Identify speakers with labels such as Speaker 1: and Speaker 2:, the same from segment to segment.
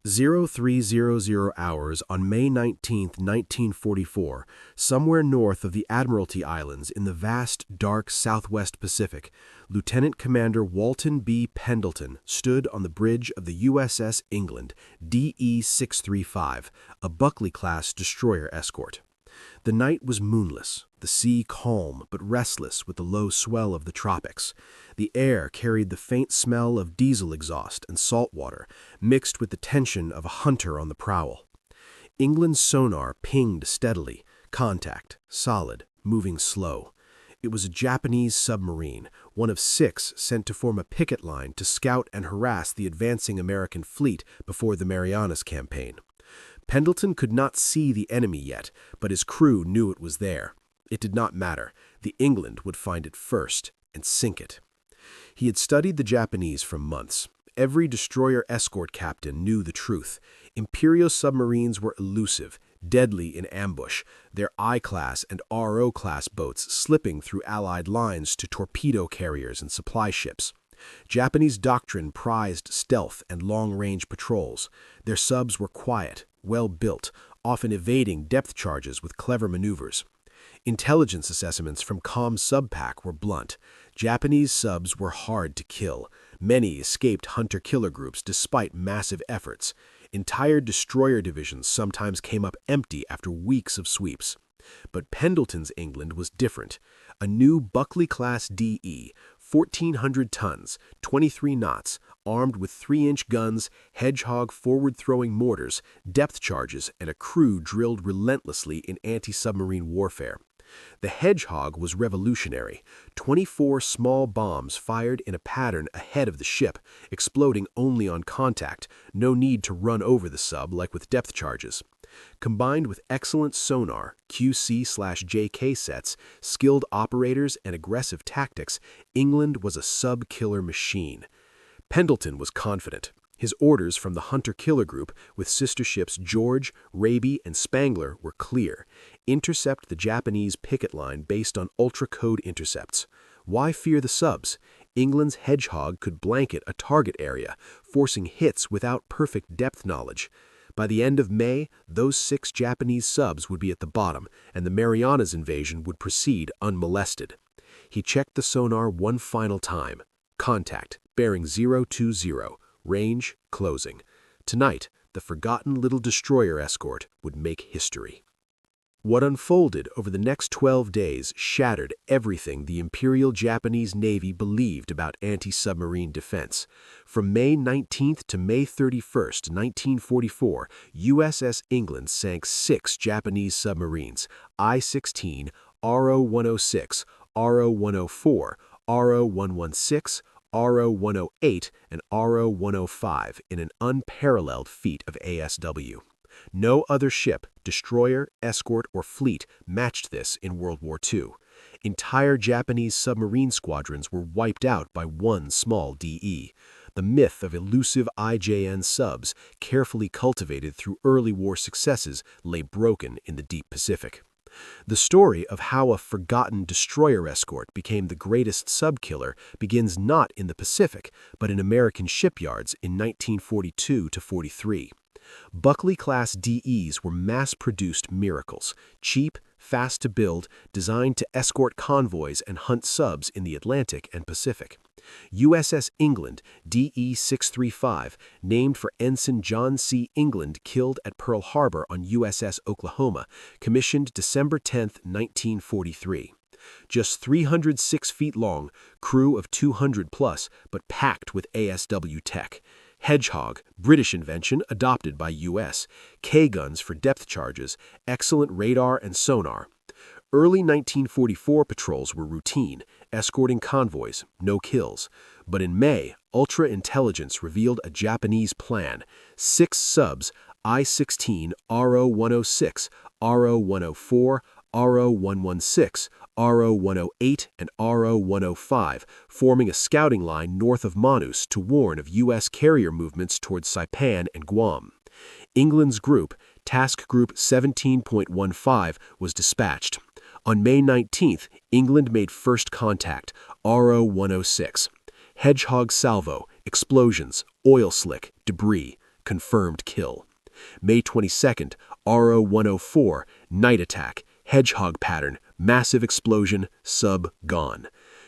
Speaker 1: 0300 hours on May 19, 1944, somewhere north of the Admiralty Islands in the vast, dark southwest Pacific, Lieutenant Commander Walton B. Pendleton stood on the bridge of the USS England, DE-635, a Buckley-class destroyer escort. The night was moonless, the sea calm but restless with the low swell of the tropics. The air carried the faint smell of diesel exhaust and salt water, mixed with the tension of a hunter on the prowl. England's sonar pinged steadily, contact, solid, moving slow. It was a Japanese submarine, one of 6 sent to form a picket line to scout and harass the advancing American fleet before the Marianas campaign. Pendleton could not see the enemy yet, but his crew knew it was there. It did not matter. The England would find it first and sink it. He had studied the Japanese for months. Every destroyer escort captain knew the truth. Imperial submarines were elusive, deadly in ambush, their I-class and RO-class boats slipping through Allied lines to torpedo carriers and supply ships. Japanese doctrine prized stealth and long-range patrols. Their subs were quiet, well-built, often evading depth charges with clever maneuvers. Intelligence assessments from ComSubPac were blunt. Japanese subs were hard to kill. Many escaped hunter-killer groups despite massive efforts. Entire destroyer divisions sometimes came up empty after weeks of sweeps. But Pendleton's England was different. A new Buckley-class DE, 1,400 tons, 23 knots, armed with 3-inch guns, Hedgehog forward-throwing mortars, depth charges, and a crew drilled relentlessly in anti-submarine warfare. The Hedgehog was revolutionary. 24 small bombs fired in a pattern ahead of the ship, exploding only on contact, no need to run over the sub like with depth charges. Combined with excellent sonar, QC/JK sets, skilled operators, and aggressive tactics, England was a sub-killer machine. Pendleton was confident. His orders from the hunter-killer group with sister ships George, Raby, and Spangler were clear. Intercept the Japanese picket line based on ultra-code intercepts. Why fear the subs? England's Hedgehog could blanket a target area, forcing hits without perfect depth knowledge. By the end of May, those 6 Japanese subs would be at the bottom, and the Marianas invasion would proceed unmolested. He checked the sonar one final time. Contact, bearing 020. Range, closing. Tonight, the forgotten little destroyer escort would make history. What unfolded over the next 12 days shattered everything the Imperial Japanese Navy believed about anti-submarine defense. From May 19th to May 31st, 1944, USS England sank 6 Japanese submarines, I-16, RO-106, RO-104, RO-116, RO-108, and RO-105 in an unparalleled feat of ASW. No other ship, destroyer, escort, or fleet matched this in World War II. Entire Japanese submarine squadrons were wiped out by one small DE. The myth of elusive IJN subs, carefully cultivated through early war successes, lay broken in the deep Pacific. The story of how a forgotten destroyer escort became the greatest sub-killer begins not in the Pacific, but in American shipyards in 1942 to 43. Buckley-class DEs were mass-produced miracles, cheap, fast to build, designed to escort convoys and hunt subs in the Atlantic and Pacific. USS England, DE-635, named for Ensign John C. England, killed at Pearl Harbor on USS Oklahoma, commissioned December 10, 1943. Just 306 feet long, crew of 200 plus, but packed with ASW tech. Hedgehog, British invention adopted by US, K-guns for depth charges, excellent radar and sonar. Early 1944 patrols were routine, escorting convoys, no kills. But in May, Ultra Intelligence revealed a Japanese plan. 6 subs, I-16, RO-106, RO-104, RO-116, RO-108, and RO-105, forming a scouting line north of Manus to warn of U.S. carrier movements towards Saipan and Guam. England's group, Task Group 17.15, was dispatched. On May 19th, England made first contact, RO-106. Hedgehog salvo, explosions, oil slick, debris. confirmed kill. May 22nd, RO-104, night attack, Hedgehog pattern, massive explosion, sub gone.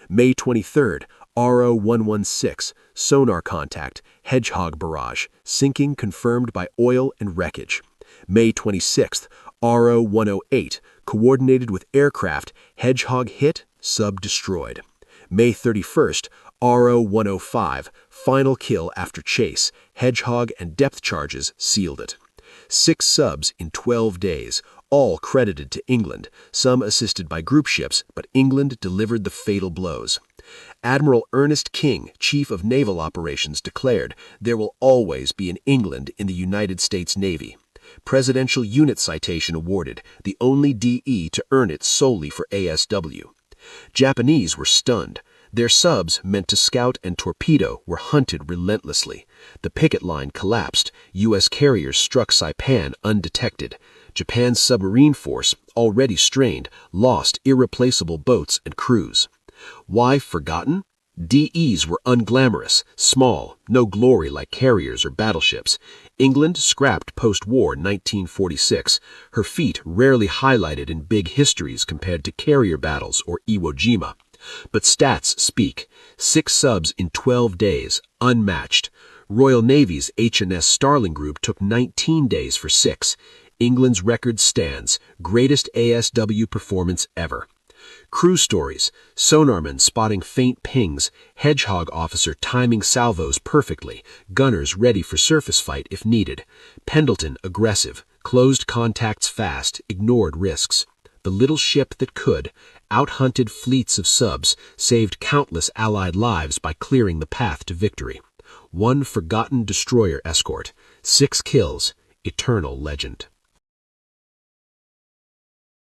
Speaker 1: May 23rd, RO-116, sonar contact, Hedgehog barrage, sinking confirmed by oil and wreckage. May 26th, RO-108, coordinated with aircraft, Hedgehog hit, sub destroyed. May 31st, RO-105, final kill after chase, Hedgehog and depth charges sealed it. 6 subs in 12 days, all credited to England, some assisted by group ships, but England delivered the fatal blows. Admiral Ernest King, Chief of Naval Operations, declared, "There will always be an England in the United States Navy." Presidential Unit Citation awarded, the only DE to earn it solely for ASW. Japanese were stunned. Their subs, meant to scout and torpedo, were hunted relentlessly. The picket line collapsed. U.S. carriers struck Saipan undetected. Japan's submarine force, already strained, lost irreplaceable boats and crews. Why forgotten? DEs were unglamorous, small, no glory like carriers or battleships. England scrapped post-war 1946, her feat rarely highlighted in big histories compared to carrier battles or Iwo Jima. But stats speak. 6 subs in 12 days, unmatched. Royal Navy's H&S Starling Group took 19 days for 6. England's record stands, greatest ASW performance ever. Crew stories, sonarmen spotting faint pings, Hedgehog officer timing salvos perfectly, gunners ready for surface fight if needed. Pendleton aggressive, closed contacts fast, ignored risks. The little ship that could, out-hunted fleets of subs, saved countless Allied lives by clearing the path to victory. One forgotten destroyer escort, 6 kills, eternal legend.